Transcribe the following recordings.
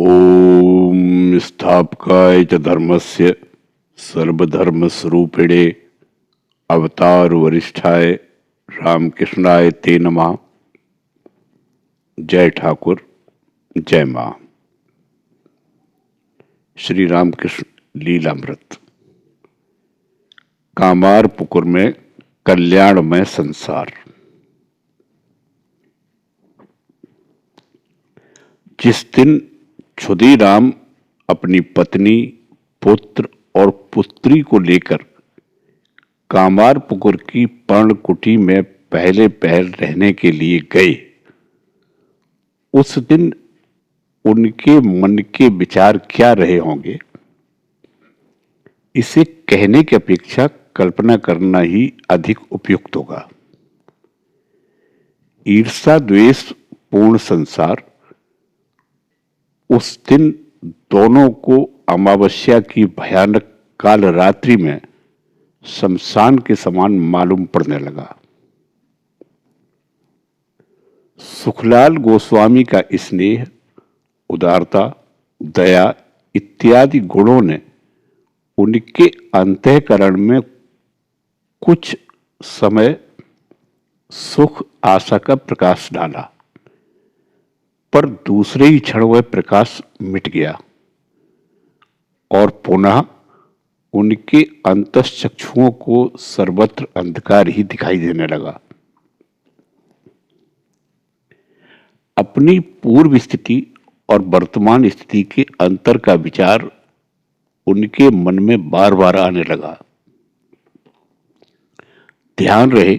ओम स्थापकाय च धर्मस्य सर्वधर्मस्वरूपिणे अवतार वरिष्ठाय रामकृष्णाय ते नमः। जय ठाकुर, जय मां। श्री रामकृष्ण लीलामृत। कामार पुकुर में कल्याणमय संसार। जिस दिन क्षुदीराम अपनी पत्नी, पुत्र और पुत्री को लेकर कामार पुकुर की पर्णकुटी में पहले पहल रहने के लिए गए, उस दिन उनके मन के विचार क्या रहे होंगे, इसे कहने की अपेक्षा कल्पना करना ही अधिक उपयुक्त होगा। ईर्षा द्वेष पूर्ण संसार उस दिन दोनों को अमावस्या की भयानक काल रात्रि में शमशान के समान मालूम पड़ने लगा। सुखलाल गोस्वामी का स्नेह, उदारता, दया इत्यादि गुणों ने उनके अंतःकरण में कुछ समय सुख आशा का प्रकाश डाला, पर दूसरे ही क्षण वह प्रकाश मिट गया और पुनः उनके अंतःचक्षुओं को सर्वत्र अंधकार ही दिखाई देने लगा। अपनी पूर्व स्थिति और वर्तमान स्थिति के अंतर का विचार उनके मन में बार बार आने लगा। ध्यान रहे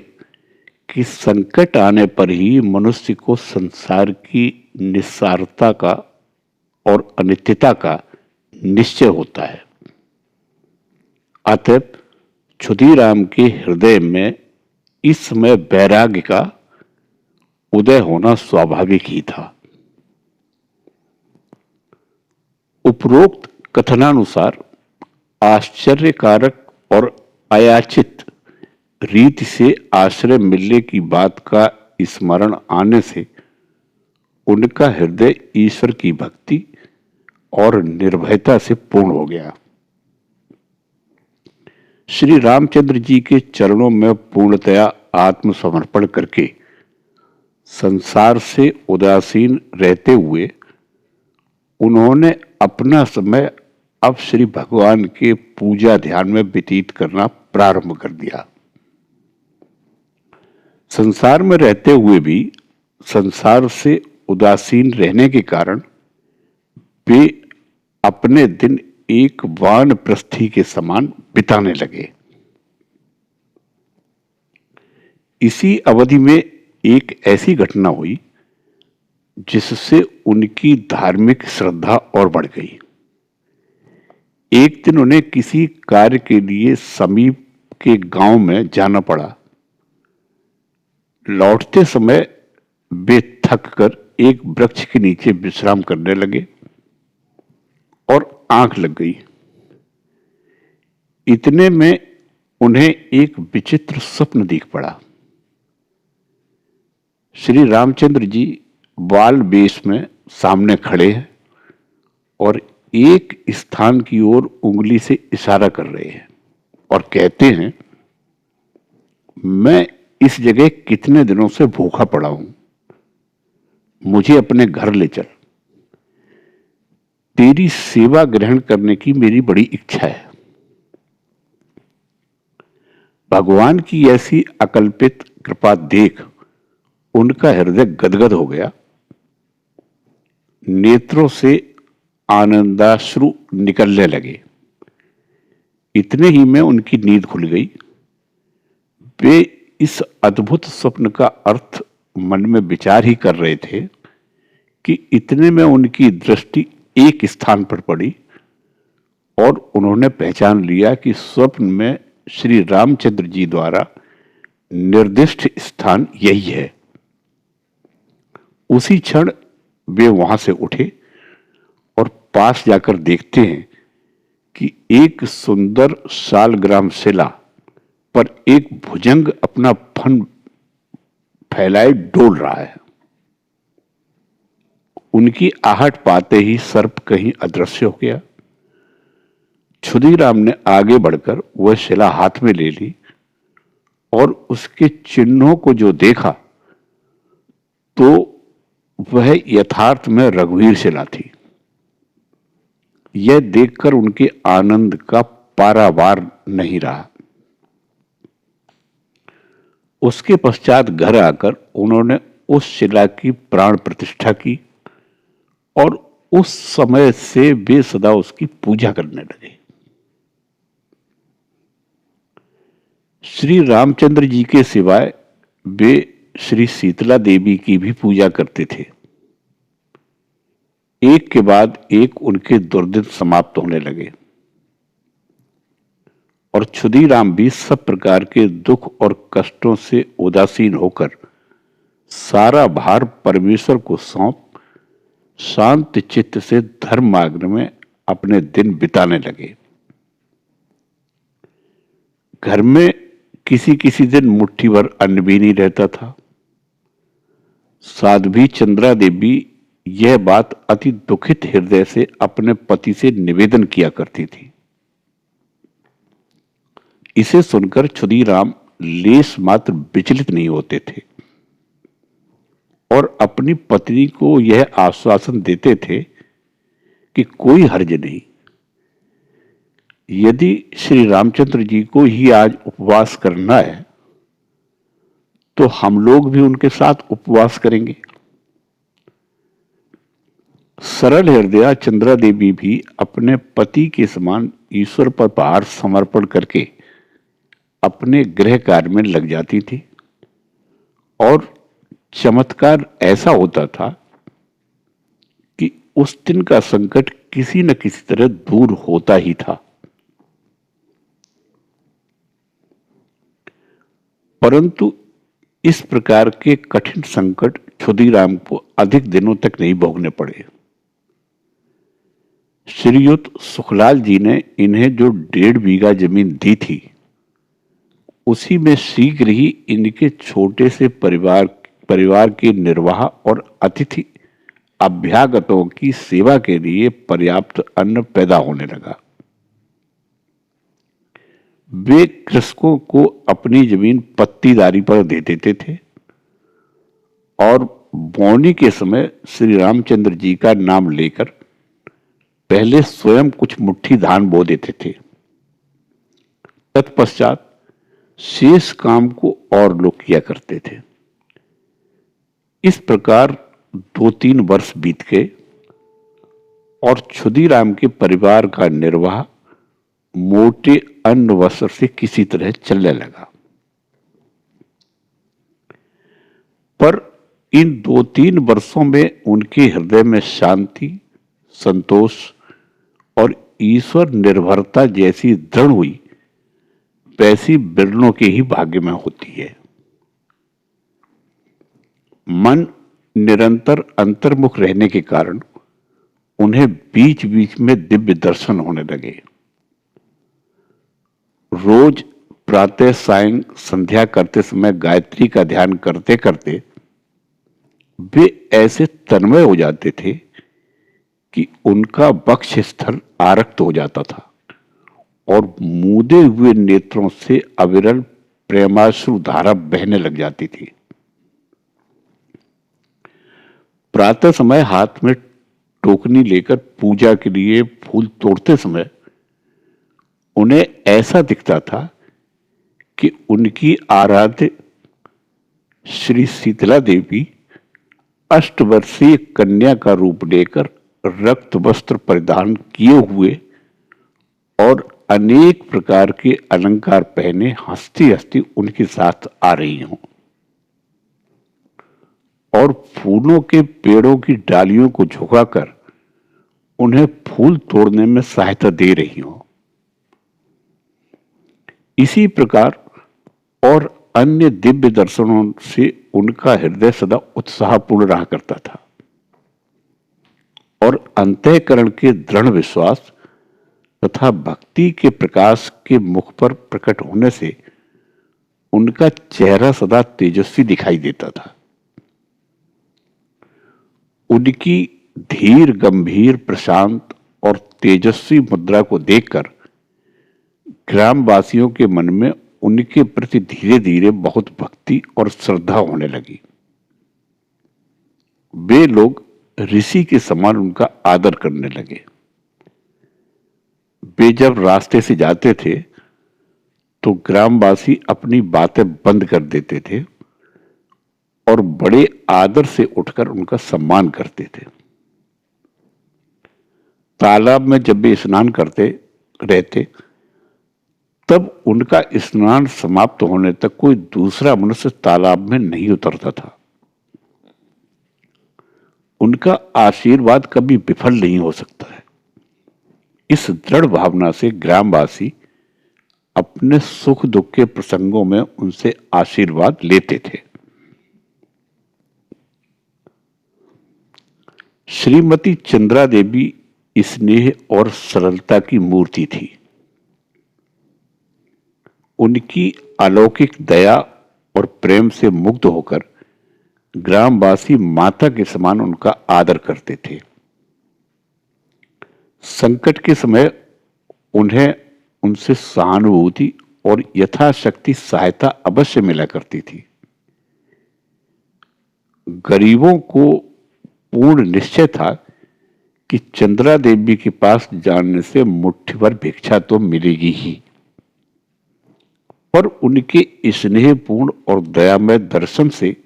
कि संकट आने पर ही मनुष्य को संसार की निस्सारता का और अनित्यता का निश्चय होता है। अतः क्षुदीराम के हृदय में इस समय वैराग्य का उदय होना स्वाभाविक ही था। उपरोक्त कथनानुसार आश्चर्यकारक और अयाचित रीति से आश्रय मिलने की बात का स्मरण आने से उनका हृदय ईश्वर की भक्ति और निर्भयता से पूर्ण हो गया। श्री रामचंद्र जी के चरणों में पूर्णतया आत्मसमर्पण करके संसार से उदासीन रहते हुए उन्होंने अपना समय अब श्री भगवान के पूजा ध्यान में व्यतीत करना प्रारंभ कर दिया। संसार में रहते हुए भी संसार से उदासीन रहने के कारण वे अपने दिन एक वानप्रस्थी के समान बिताने लगे। इसी अवधि में एक ऐसी घटना हुई जिससे उनकी धार्मिक श्रद्धा और बढ़ गई। एक दिन उन्हें किसी कार्य के लिए समीप के गांव में जाना पड़ा। लौटते समय वे थक कर एक वृक्ष के नीचे विश्राम करने लगे और आंख लग गई। इतने में उन्हें एक विचित्र स्वप्न दिख पड़ा। श्री रामचंद्र जी बाल वेश में सामने खड़े हैं और एक स्थान की ओर उंगली से इशारा कर रहे हैं और कहते हैं, मैं इस जगह कितने दिनों से भूखा पड़ा हूं, मुझे अपने घर ले चल। तेरी सेवा ग्रहण करने की मेरी बड़ी इच्छा है। भगवान की ऐसी अकल्पित कृपा देख उनका हृदय गदगद हो गया। नेत्रों से आनंदाश्रु निकलने लगे। इतने ही में उनकी नींद खुल गई। वे इस अद्भुत स्वप्न का अर्थ मन में विचार ही कर रहे थे कि इतने में उनकी दृष्टि एक स्थान पर पड़ी और उन्होंने पहचान लिया कि स्वप्न में श्री रामचंद्र जी द्वारा निर्दिष्ट स्थान यही है। उसी क्षण वे वहां से उठे और पास जाकर देखते हैं कि एक सुंदर शालग्राम शिला पर एक भुजंग अपना फन फैलाए डोल रहा है। उनकी आहट पाते ही सर्प कहीं अदृश्य हो गया। क्षुदीराम ने आगे बढ़कर वह शिला हाथ में ले ली और उसके चिन्हों को जो देखा तो वह यथार्थ में रघुवीर शिला थी। यह देखकर उनके आनंद का पारावार नहीं रहा। उसके पश्चात घर आकर उन्होंने उस शिला की प्राण प्रतिष्ठा की और उस समय से वे सदा उसकी पूजा करने लगे। श्री रामचंद्र जी के सिवाय वे श्री शीतला देवी की भी पूजा करते थे। एक के बाद एक उनके दुर्दिन समाप्त होने लगे और क्षुदीराम भी सब प्रकार के दुख और कष्टों से उदासीन होकर सारा भार परमेश्वर को सौंप शांत चित्त से धर्म मार्ग में अपने दिन बिताने लगे। घर में किसी किसी दिन मुट्ठी भर अन्न भी नहीं रहता था। साध्वी चंद्रा देवी यह बात अति दुखित हृदय से अपने पति से निवेदन किया करती थी। इसे सुनकर क्षुदीराम लेश मात्र विचलित नहीं होते थे और अपनी पत्नी को यह आश्वासन देते थे कि कोई हर्ज नहीं। यदि श्री रामचंद्र जी को ही आज उपवास करना है तो हम लोग भी उनके साथ उपवास करेंगे। सरल हृदया चंद्रा देवी भी अपने पति के समान ईश्वर पर भार समर्पण करके अपने गृह कार्य में लग जाती थी और चमत्कार ऐसा होता था कि उस दिन का संकट किसी न किसी तरह दूर होता ही था। परंतु इस प्रकार के कठिन संकट क्षुदीराम को अधिक दिनों तक नहीं भोगने पड़े। श्रीयुत सुखलाल जी ने इन्हें जो 1.5 बीघा जमीन दी थी उसी में शीघ्र ही इनके छोटे से परिवार के निर्वाह और अतिथि अभ्यागतों की सेवा के लिए पर्याप्त अन्न पैदा होने लगा। वे कृषकों को अपनी जमीन पत्तीदारी पर दे देते थे और बोनी के समय श्री रामचंद्र जी का नाम लेकर पहले स्वयं कुछ मुट्ठी धान बो देते थे। तत्पश्चात शेष काम को और लोग किया करते थे। इस प्रकार 2-3 वर्ष बीत गए और क्षुदीराम के परिवार का निर्वाह मोटे अन्न वस्त्र से किसी तरह चलने लगा। पर इन 2-3 वर्षों में उनके हृदय में शांति, संतोष और ईश्वर निर्भरता जैसी दृढ़ हुई वैसी बिरलों के ही भाग्य में होती है। मन निरंतर अंतर्मुख रहने के कारण उन्हें बीच बीच में दिव्य दर्शन होने लगे। रोज प्रातः सायं संध्या करते समय गायत्री का ध्यान करते करते वे ऐसे तन्मय हो जाते थे कि उनका वक्ष स्थल आरक्त हो जाता था और मूंदे हुए नेत्रों से अविरल प्रेमाश्रु धारा बहने लग जाती थी। प्रातः समय हाथ में टोकनी लेकर पूजा के लिए फूल तोड़ते समय उन्हें ऐसा दिखता था कि उनकी आराध्य श्री शीतला देवी 8 वर्षीय कन्या का रूप लेकर रक्त वस्त्र परिधान किए हुए और अनेक प्रकार के अलंकार पहने हंसती हंसती उनके साथ आ रही हों और फूलों के पेड़ों की डालियों को झुकाकर उन्हें फूल तोड़ने में सहायता दे रही हों। इसी प्रकार और अन्य दिव्य दर्शनों से उनका हृदय सदा उत्साहपूर्ण रहा करता था और अंतःकरण के दृढ़ विश्वास तथा भक्ति के प्रकाश के मुख पर प्रकट होने से उनका चेहरा सदा तेजस्वी दिखाई देता था। उनकी धीर, गंभीर, प्रशांत और तेजस्वी मुद्रा को देखकर ग्रामवासियों के मन में उनके प्रति धीरे धीरे बहुत भक्ति और श्रद्धा होने लगी। वे लोग ऋषि के समान उनका आदर करने लगे। वे जब रास्ते से जाते थे तो ग्रामवासी अपनी बातें बंद कर देते थे और बड़े आदर से उठकर उनका सम्मान करते थे। तालाब में जब वे स्नान करते रहते तब उनका स्नान समाप्त होने तक कोई दूसरा मनुष्य तालाब में नहीं उतरता था। उनका आशीर्वाद कभी विफल नहीं हो सकता है। इस दृढ़ भावना से ग्रामवासी अपने सुख दुख के प्रसंगों में उनसे आशीर्वाद लेते थे। श्रीमती चंद्रा देवी स्नेह और सरलता की मूर्ति थी। उनकी अलौकिक दया और प्रेम से मुग्ध होकर ग्रामवासी माता के समान उनका आदर करते थे। संकट के समय उन्हें उनसे सहानुभूति और यथाशक्ति सहायता अवश्य मिला करती थी। गरीबों को पूर्ण निश्चय था कि चंद्रा देवी के पास जाने से मुट्ठी भर भिक्षा तो मिलेगी ही, पर उनके स्नेहपूर्ण और दयामय दर्शन से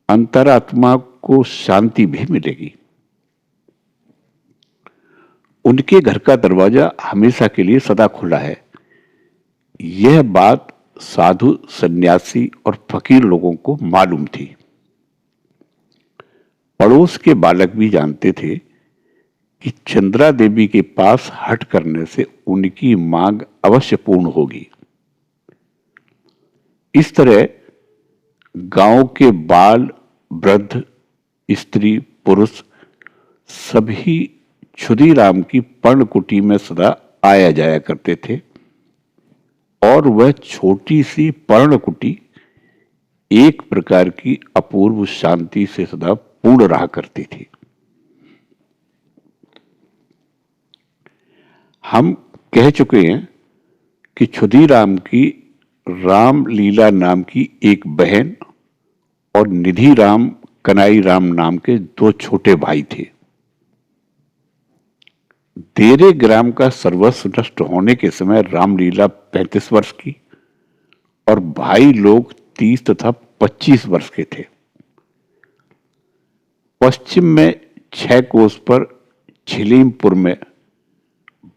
अंतरात्मा को शांति भी मिलेगी। उनके घर का दरवाजा हमेशा के लिए सदा खुला है। यह बात साधु, सन्यासी और फकीर लोगों को मालूम थी। पड़ोस के बालक भी जानते थे कि चंद्रा देवी के पास हट करने से उनकी मांग अवश्य पूर्ण होगी। इस तरह गांव के बाल, वृद्ध, स्त्री, पुरुष सभी क्षुदीराम की पर्णकुटी में सदा आया जाया करते थे और वह छोटी सी पर्णकुटी एक प्रकार की अपूर्व शांति से सदा पूर्ण रहा करती थी। हम कह चुके हैं कि क्षुदीराम की रामलीला नाम की एक बहन और निधि राम, कनाई राम नाम के दो छोटे भाई थे। देरे ग्राम का सर्वस्व नष्ट होने के समय रामलीला 35 वर्ष की और भाई लोग 30 तथा 25 वर्ष के थे। पश्चिम में 6 कोस पर छिलीमपुर में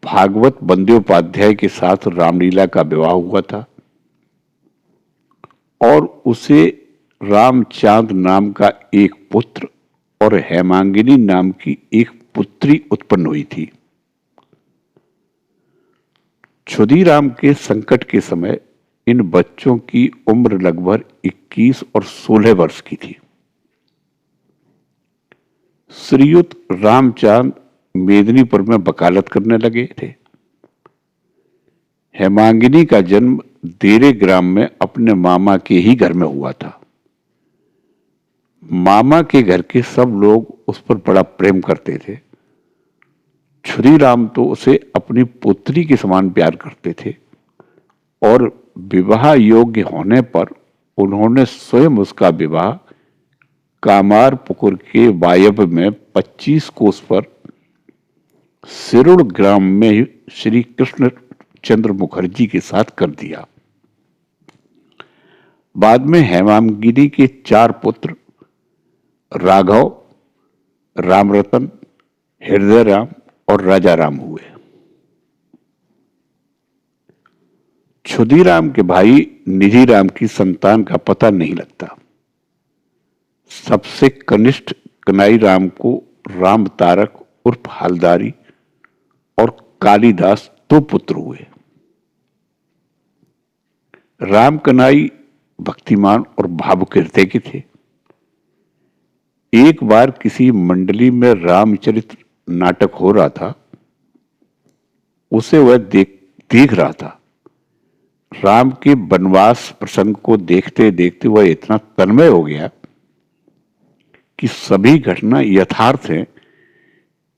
भागवत बंद्योपाध्याय के साथ रामलीला का विवाह हुआ था और उसे रामचांद नाम का एक पुत्र और हेमांगिनी नाम की एक पुत्री उत्पन्न हुई थी। क्षुदीराम के संकट के समय इन बच्चों की उम्र लगभग 21 और 16 वर्ष की थी। श्रीयुत रामचांद मेदिनीपुर में वकालत करने लगे थे। हेमांगिनी का जन्म देरे ग्राम में अपने मामा के ही घर में हुआ था। मामा के घर के सब लोग उस पर बड़ा प्रेम करते थे। क्षुदीराम तो उसे अपनी पुत्री के समान प्यार करते थे और विवाह योग्य होने पर उन्होंने स्वयं उसका विवाह कामार पुकुर के वायव्य में 25 कोस पर सिरुड़ ग्राम में श्री कृष्ण चंद्र मुखर्जी के साथ कर दिया। बाद में हेमांगिनी के 4 पुत्र राघव, रामरतन, हृदय राम और राजा राम हुए। क्षुदीराम के भाई निधि राम की संतान का पता नहीं लगता। सबसे कनिष्ठ कनाई राम को राम तारक उर्फ हलदारी और कालिदास 2 पुत्र हुए। राम कनाई भक्तिमान और भावुक हृदय के थे। एक बार किसी मंडली में रामचरित्र नाटक हो रहा था, उसे वह देख रहा था। राम के वनवास प्रसंग को देखते देखते वह इतना तन्मय हो गया कि सभी घटना यथार्थ हैं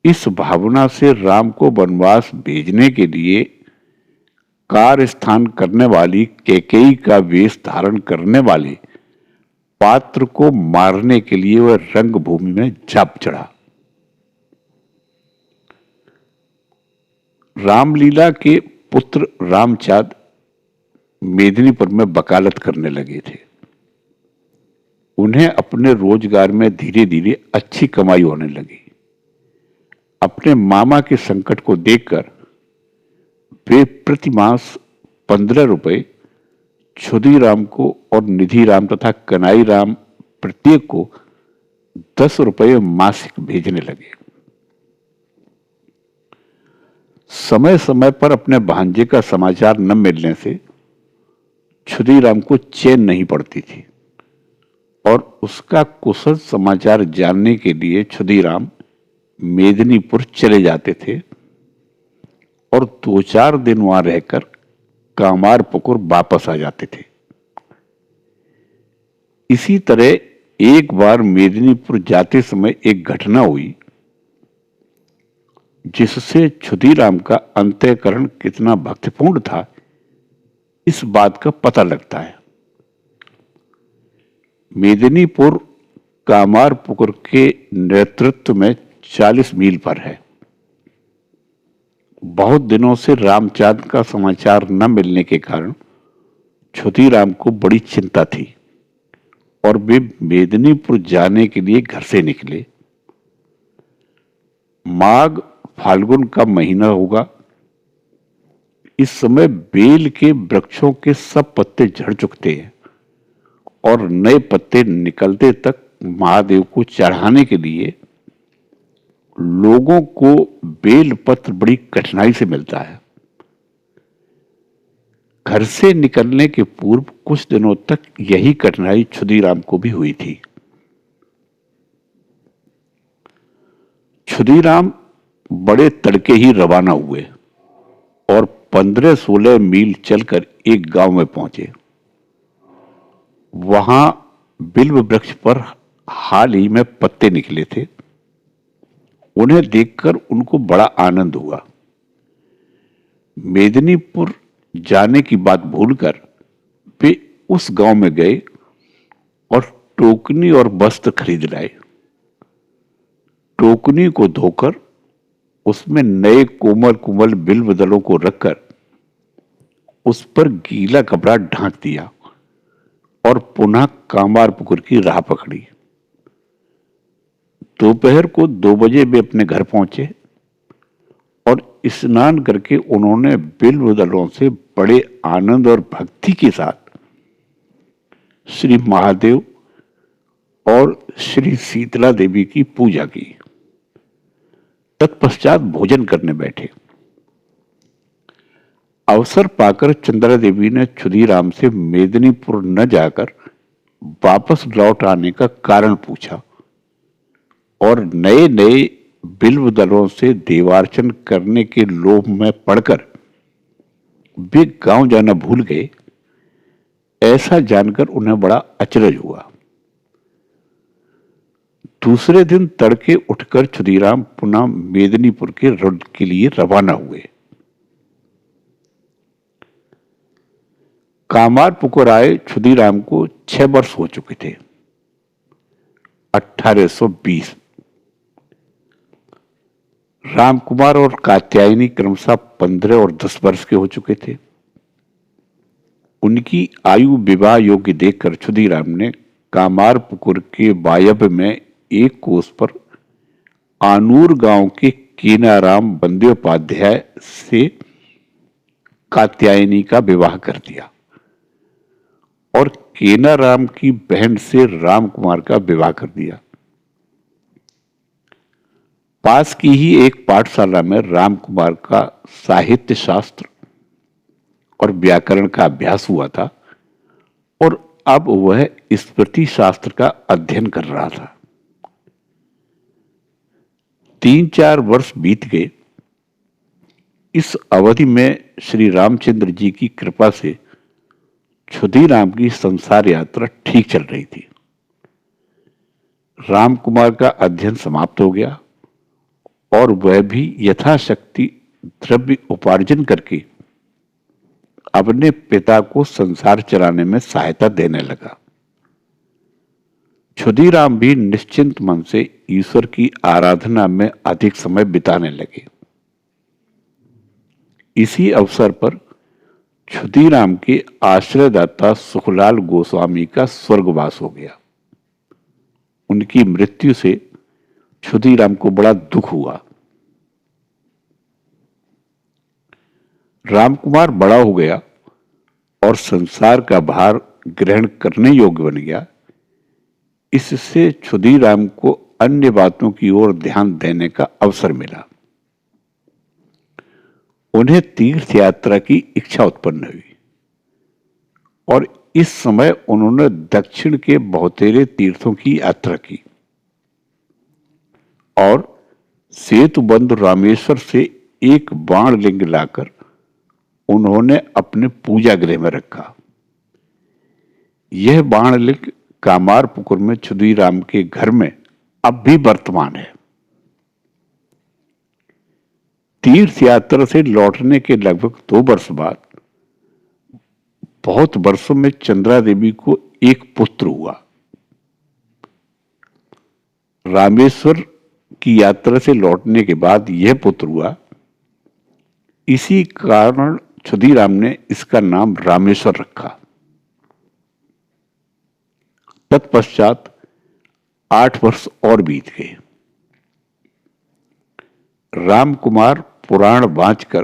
इस भावना से राम को वनवास भेजने के लिए कार स्थान करने वाली कैकेयी का वेश धारण करने वाले पात्र को मारने के लिए वह रंगभूमि में झाँप चढ़ा। रामलीला के पुत्र रामचांद मेदिनीपुर में वकालत करने लगे थे। उन्हें अपने रोजगार में धीरे धीरे अच्छी कमाई होने लगी। अपने मामा के संकट को देखकर वे प्रति मास 15 रुपए क्षुदीराम को और निधिराम तथा कनाईराम प्रत्येक को 10 रुपये मासिक भेजने लगे। समय समय पर अपने भांजे का समाचार न मिलने से क्षुदीराम को चैन नहीं पड़ती थी और उसका कुशल समाचार जानने के लिए क्षुदीराम मेदिनीपुर चले जाते थे और 2-4 दिन वहां रहकर कामारपुकुर वापस आ जाते थे। इसी तरह एक बार मेदिनीपुर जाते समय एक घटना हुई जिससे क्षुदीराम का अंतःकरण कितना भक्तिपूर्ण था इस बात का पता लगता है। मेदिनीपुर कामारपुकुर के नेतृत्व में 40 मील पर है। बहुत दिनों से रामचांद का समाचार न मिलने के कारण क्षुदीराम को बड़ी चिंता थी और वे मेदिनीपुर जाने के लिए घर से निकले। माघ फाल्गुन का महीना होगा। इस समय बेल के वृक्षों के सब पत्ते झड़ चुकते हैं और नए पत्ते निकलते तक महादेव को चढ़ाने के लिए लोगों को बेल पत्र बड़ी कठिनाई से मिलता है। घर से निकलने के पूर्व कुछ दिनों तक यही कठिनाई क्षुदीराम को भी हुई थी। क्षुदीराम बड़े तड़के ही रवाना हुए और 15-16 मील चलकर एक गांव में पहुंचे। वहां बिल्व वृक्ष पर हाल ही में पत्ते निकले थे। उन्हें देखकर उनको बड़ा आनंद हुआ। मेदिनीपुर जाने की बात भूलकर वे उस गांव में गए और टोकनी और वस्त्र खरीद लाए। टोकनी को धोकर उसमें नए कोमल कोमल बिल्व दलों को रखकर उस पर गीला कपड़ा ढांक दिया और पुनः कामारपुकुर की राह पकड़ी। दोपहर को 2 बजे वे अपने घर पहुंचे और स्नान करके उन्होंने बिल्व दलों से बड़े आनंद और भक्ति के साथ श्री महादेव और श्री शीतला देवी की पूजा की। तत्पश्चात भोजन करने बैठे। अवसर पाकर चंद्रा देवी ने क्षुदीराम से मेदिनीपुर न जाकर वापस लौट आने का कारण पूछा और नए नए बिल्व दलों से देवार्चन करने के लोभ में पड़कर वे गांव जाना भूल गए। ऐसा जानकर उन्हें बड़ा अचरज हुआ। दूसरे दिन तड़के उठकर क्षुदीराम पुनः मेदिनीपुर के रोड के लिए रवाना हुए। कामारपुकुर आए क्षुदीराम को 6 वर्ष हो चुके थे। 1820 रामकुमार और कात्यायनी क्रमशः 15 और 10 वर्ष के हो चुके थे। उनकी आयु विवाह योग्य देखकर क्षुदीराम ने कामारपुकुर के वायव्य में एक कोस पर आनूर गांव के कीनाराम बंदोपाध्याय से कात्यायनी का विवाह कर दिया और कीनाराम की बहन से रामकुमार का विवाह कर दिया। पास की ही एक पाठशाला में रामकुमार का साहित्य शास्त्र और व्याकरण का अभ्यास हुआ था और अब वह स्मृति शास्त्र का अध्ययन कर रहा था। 3-4 वर्ष बीत गए। इस अवधि में श्री रामचंद्र जी की कृपा से क्षुदीराम की संसार यात्रा ठीक चल रही थी। रामकुमार का अध्ययन समाप्त हो गया और वह भी यथाशक्ति द्रव्य उपार्जन करके अपने पिता को संसार चलाने में सहायता देने लगा। क्षुदीराम भी निश्चिंत मन से ईश्वर की आराधना में अधिक समय बिताने लगे। इसी अवसर पर क्षुदीराम के आश्रयदाता सुखलाल गोस्वामी का स्वर्गवास हो गया। उनकी मृत्यु से क्षुदीराम को बड़ा दुख हुआ। रामकुमार बड़ा हो गया और संसार का भार ग्रहण करने योग्य बन गया। इससे क्षुदीराम को अन्य बातों की ओर ध्यान देने का अवसर मिला। उन्हें तीर्थ यात्रा की इच्छा उत्पन्न हुई और इस समय उन्होंने दक्षिण के बहुतेरे तीर्थों की यात्रा की और सेतुबंध रामेश्वर से एक बाण लिंग लाकर उन्होंने अपने पूजा गृह में रखा। यह बाण लिंग कामारपुकुर में क्षुदीराम के घर में अब भी वर्तमान है। तीर्थ यात्रा से लौटने के लगभग 2 वर्ष बाद बहुत वर्षों में चंद्रा देवी को एक पुत्र हुआ। रामेश्वर की यात्रा से लौटने के बाद यह पुत्र हुआ। इसी कारण क्षुदीराम ने इसका नाम रामेश्वर रखा। तत्पश्चात 8 वर्ष और बीत गए। रामकुमार पुराण वांचकर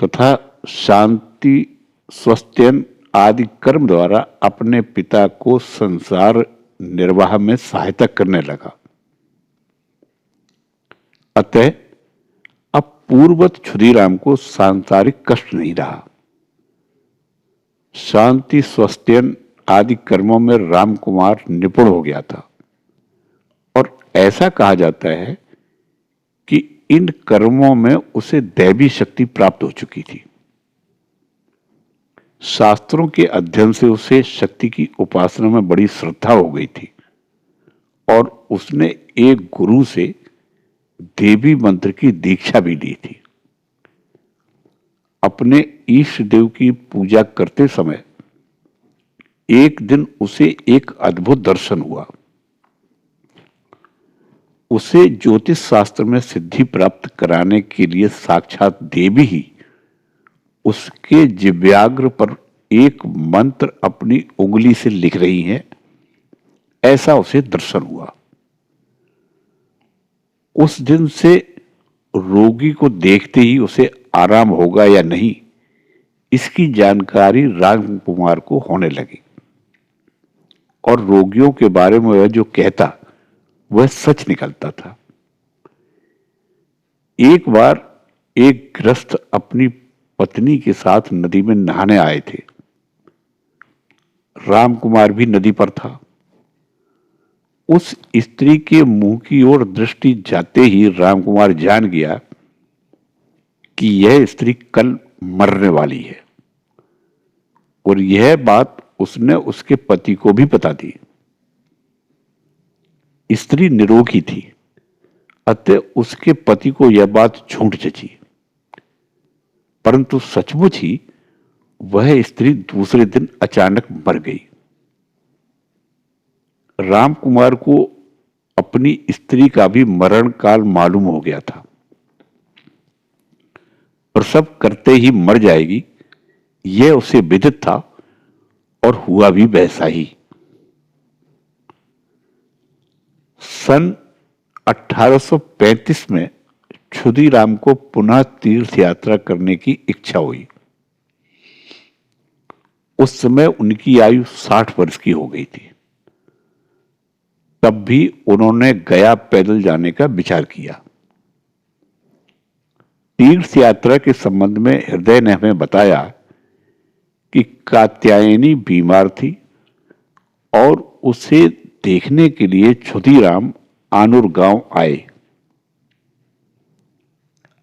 तथा शांति स्वस्त्यन आदि कर्म द्वारा अपने पिता को संसार निर्वाह में सहायता करने लगा। अतः अब पूर्ववत क्षुदीराम को सांसारिक कष्ट नहीं रहा। शांति स्वस्त्यन आदि कर्मों में रामकुमार निपुण हो गया था और ऐसा कहा जाता है कि इन कर्मों में उसे दैवी शक्ति प्राप्त हो चुकी थी। शास्त्रों के अध्ययन से उसे शक्ति की उपासना में बड़ी श्रद्धा हो गई थी और उसने एक गुरु से देवी मंत्र की दीक्षा भी ली थी। अपने ईष्ट देव की पूजा करते समय एक दिन उसे एक अद्भुत दर्शन हुआ। उसे ज्योतिष शास्त्र में सिद्धि प्राप्त कराने के लिए साक्षात देवी ही उसके जिव्याग्र पर एक मंत्र अपनी उंगली से लिख रही हैं, ऐसा उसे दर्शन हुआ। उस दिन से रोगी को देखते ही उसे आराम होगा या नहीं, इसकी जानकारी रामकुमार को होने लगी और रोगियों के बारे में वह जो कहता वह सच निकलता था। एक बार एक गृहस्थ अपनी पत्नी के साथ नदी में नहाने आए थे। रामकुमार भी नदी पर था। उस स्त्री के मुंह की ओर दृष्टि जाते ही रामकुमार जान गया कि यह स्त्री कल मरने वाली है और यह बात उसने उसके पति को भी बता दी। स्त्री निरोगी थी, अतः उसके पति को यह बात झूठ जची, परंतु सचमुच ही वह स्त्री दूसरे दिन अचानक मर गई। रामकुमार को अपनी स्त्री का भी मरण काल मालूम हो गया था। प्रसव करते ही मर जाएगी यह उसे विदित था और हुआ भी वैसा ही। सन 1835 में क्षुदीराम को पुनः तीर्थ यात्रा करने की इच्छा हुई। उस समय उनकी आयु 60 वर्ष की हो गई थी। तब भी उन्होंने गया पैदल जाने का विचार किया। तीर्थ यात्रा के संबंध में हृदय ने हमें बताया कि कात्यायनी बीमार थी और उसे देखने के लिए क्षुदीराम आनुर गांव आए।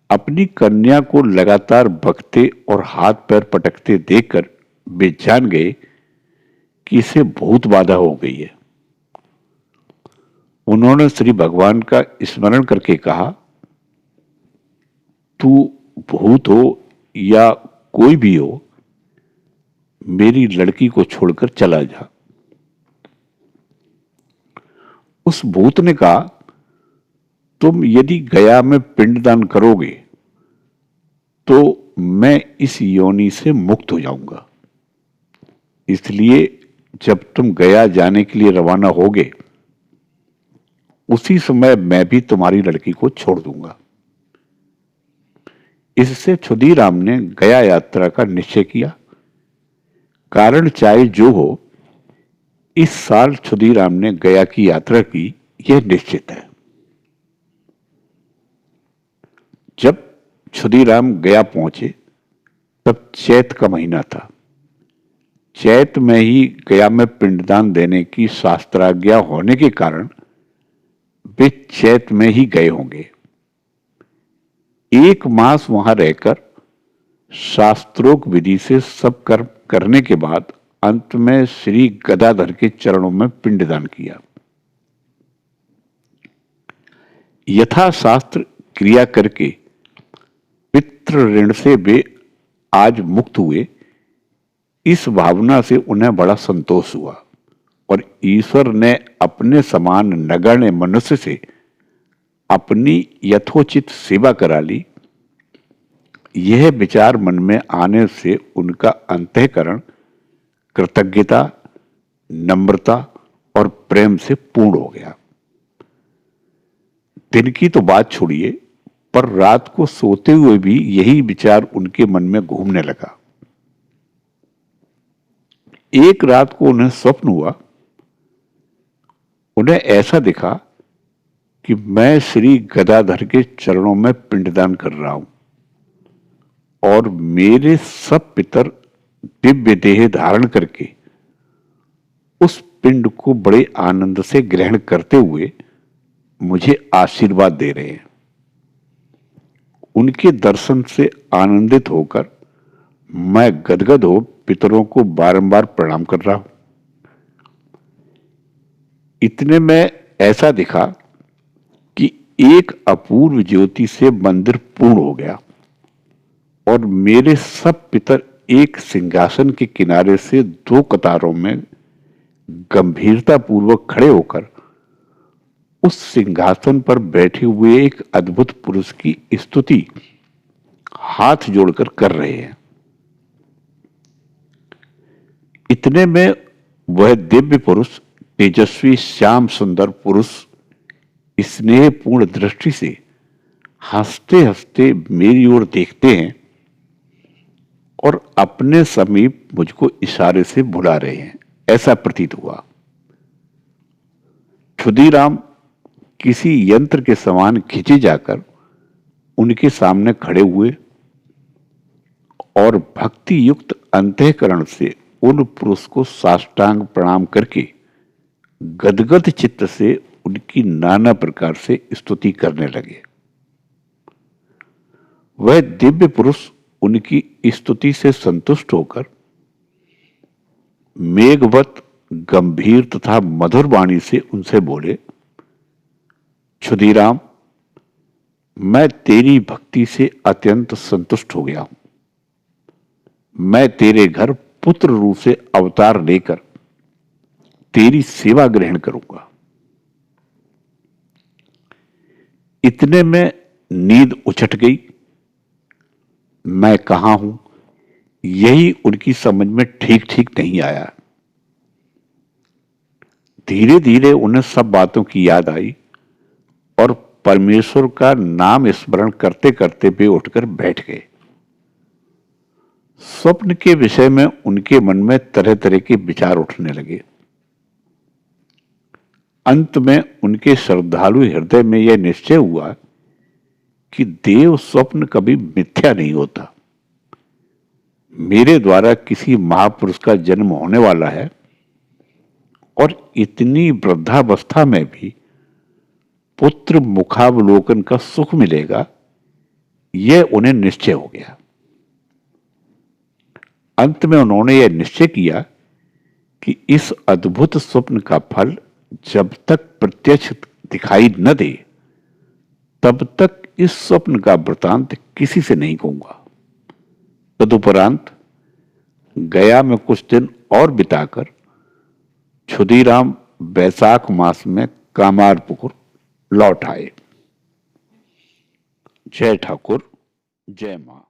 अपनी कन्या को लगातार बकते और हाथ पैर पटकते देखकर वे जान गए कि इसे भूत बाधा हो गई है। उन्होंने श्री भगवान का स्मरण करके कहा, तू भूत हो या कोई भी हो, मेरी लड़की को छोड़कर चला जा। उस भूत ने कहा, तुम यदि गया में पिंडदान करोगे तो मैं इस योनि से मुक्त हो जाऊंगा, इसलिए जब तुम गया जाने के लिए रवाना होगे उसी समय मैं भी तुम्हारी लड़की को छोड़ दूंगा। इससे क्षुदीराम ने गया यात्रा का निश्चय किया। कारण चाहे जो हो, इस साल क्षुदीराम ने गया की यात्रा की, यह निश्चित है। जब क्षुदीराम गया पहुंचे तब चैत का महीना था। चैत में ही गया में पिंडदान देने की शास्त्राज्ञा होने के कारण वे चैत में ही गए होंगे। 1 मास वहां रहकर शास्त्रोक्त विधि से सब कर्म करने के बाद अंत में श्री गदाधर के चरणों में पिंडदान किया। यथाशास्त्र क्रिया करके पितृ ऋण से वे आज मुक्त हुए, इस भावना से उन्हें बड़ा संतोष हुआ और ईश्वर ने अपने समान नगण्य मनुष्य से अपनी यथोचित सेवा करा ली। यह विचार मन में आने से उनका अंतःकरण कृतज्ञता, नम्रता और प्रेम से पूर्ण हो गया। दिन की तो बात छोड़िए, पर रात को सोते हुए भी यही विचार उनके मन में घूमने लगा। एक रात को उन्हें स्वप्न हुआ। उन्हें ऐसा दिखा कि मैं श्री गदाधर के चरणों में पिंडदान कर रहा हूं और मेरे सब पितर दिव्य देह धारण करके उस पिंड को बड़े आनंद से ग्रहण करते हुए मुझे आशीर्वाद दे रहे हैं। उनके दर्शन से आनंदित होकर मैं गदगद हो पितरों को बारंबार प्रणाम कर रहा हूं। इतने में ऐसा दिखा कि एक अपूर्व ज्योति से मंदिर पूर्ण हो गया और मेरे सब पितर एक सिंहासन के किनारे से 2 कतारों में गंभीरता पूर्वक खड़े होकर उस सिंहासन पर बैठे हुए एक अद्भुत पुरुष की स्तुति हाथ जोड़कर कर रहे हैं। इतने में वह दिव्य पुरुष, तेजस्वी श्याम सुंदर पुरुष स्नेहपूर्ण दृष्टि से हंसते हंसते मेरी ओर देखते हैं और अपने समीप मुझको इशारे से बुला रहे हैं, ऐसा प्रतीत हुआ। क्षुदीराम किसी यंत्र के समान खींचे जाकर उनके सामने खड़े हुए और भक्ति युक्त अंतःकरण से उन पुरुष को साष्टांग प्रणाम करके गदगद चित्त से उनकी नाना प्रकार से स्तुति करने लगे। वह दिव्य पुरुष उनकी स्तुति से संतुष्ट होकर मेघवत गंभीर तथा मधुर वाणी से उनसे बोले, क्षुदीराम, मैं तेरी भक्ति से अत्यंत संतुष्ट हो गया हूं। मैं तेरे घर पुत्र रूप से अवतार लेकर तेरी सेवा ग्रहण करूंगा। इतने में नींद उछट गई। मैं कहां हूं, यही उनकी समझ में ठीक ठीक नहीं आया। धीरे धीरे उन्हें सब बातों की याद आई और परमेश्वर का नाम स्मरण करते करते वे उठकर बैठ गए। स्वप्न के विषय में उनके मन में तरह तरह के विचार उठने लगे। अंत में उनके श्रद्धालु हृदय में यह निश्चय हुआ कि देव स्वप्न कभी मिथ्या नहीं होता। मेरे द्वारा किसी महापुरुष का जन्म होने वाला है और इतनी वृद्धावस्था में भी पुत्र मुखावलोकन का सुख मिलेगा, यह उन्हें निश्चय हो गया। अंत में उन्होंने यह निश्चय किया कि इस अद्भुत स्वप्न का फल जब तक प्रत्यक्ष दिखाई न दे तब तक इस स्वप्न का वृतांत किसी से नहीं कहूंगा। तदुपरांत गया में कुछ दिन और बिताकर क्षुदीराम बैसाख मास में कामारपुकुर लौट आए। जय ठाकुर, जय मां।